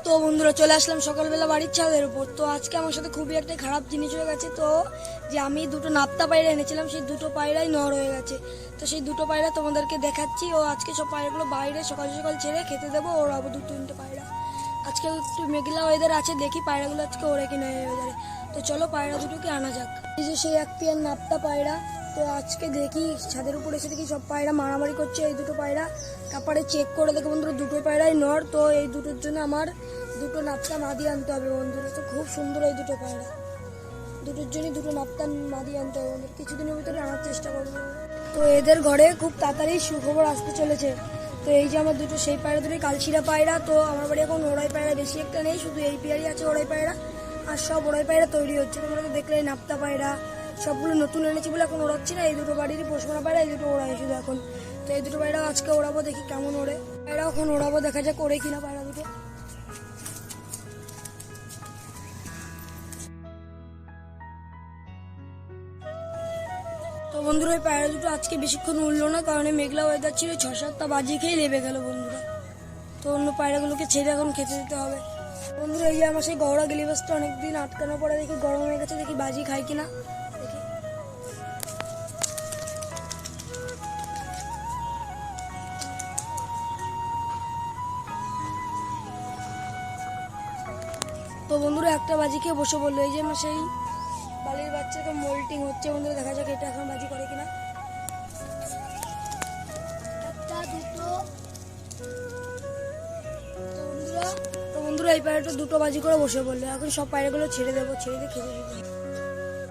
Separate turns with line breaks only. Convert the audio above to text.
তো বন্ধুরা চলে আসলাম সকালবেলা বাড়ির ছাদের উপর। তো আজকে আমার সাথে খুবই একটা খারাপ জিনিস হয়ে গেছে। তো যে আমি দুটো নাপ্তা পায়রা এনেছিলাম সেই দুটো পায়রাই নড় হয়ে গেছে। তো সেই দুটো পায়রা তোমাদেরকে দেখাচ্ছি। ও আজকে সব পায়রাগুলো বাইরে সকাল সকাল ছেড়ে খেতে দেবো। ওড়াবো দু তিনটে পায়রা। আজকে একটু মেঘলা ওয়েদার আছে, দেখি পায়রাগুলো আজকে ওড়ে কিনা এই ওয়েদারে। তো চলো পায়রা দুটোকে আনা যাক। এই যে সেই এক পেয়ার নাপ্তা পায়রা। তো আজকে দেখি ছাদের উপর এসে দেখি সব পায়রা মারামারি করছে এই দুটো পায়রা। তারপরে চেক করে দেখো বন্ধুরা দুটো পায়রাই নড়। তো এই দুটোর জন্য আমার দুটো নাপ্তা মাদি আনতে হবে বন্ধুরা। তো খুব সুন্দর এই দুটো পায়রা, দুটোর জন্য দুটো নাপ্তা মাদি আনতে হবে বন্ধুরা। কিছুদিনের ভিতরে আনার চেষ্টা করবো। তো এদের ঘরে খুব তাড়াতাড়ি সুখবর আসতে চলেছে। তো এই যে আমার দুটো সেই পায়রা দুটোই কালশিরা পায়রা। তো আমার বাড়ি এখন ওড়াই পায়রা বেশি একটা নেই, শুধু এই পেয়ারই আছে ওড়াই পায়রা। আর সব ওড়াই পায়রা তৈরি হচ্ছে। তোমরা তো দেখলে এই নাপ্তা পায়রা সবগুলো নতুন এনেছি বলে এখন ওড়াচ্ছি না। এই দুটো বাড়িরই পোষমানা পায়রা, এই দুটো ওড়াই শুধু এখন। তো এই দুটো পায়রা আজকে ওড়াবো, দেখি কেমন ওড়ে পায়রা। এখন ওড়াবো, দেখা যাক ওড়ে কিনা পায়রা দুটো। তো বন্ধুরা ওই পায়রা দুটো আজকে বেশিক্ষণ উঠলো না, কারণ মেঘলা ওয়েদার ছিল। 6-7টা বাজি খেয়ে লেবে গেল বন্ধুরা। তো অন্য পায়রাগুলোকে ছেড়ে এখন খেতে দিতে হবে বন্ধুরা। এই যে আমার সেই গৌড়া গিলিবাসটা অনেকদিন আটকানোর পরে দেখি গরম হয়ে গেছে, দেখি বাজি খাই কিনা দেখি। তো বন্ধুরা একটা বাজি খেয়ে বসে বললো। এই যে আমার সেই বালির বাচ্চাকে মোল্টিং হচ্ছে বন্ধুরা, দেখা যাক এটা এখন বাজি করে কিনা। একটা দুটো। তো বন্ধুরা এই পায়রাটা দুটো বাজি করে বসে বললো। এখন সব পায়রাগুলো ছেড়ে দেবো, ছেড়ে দিয়ে খেতে দেবো।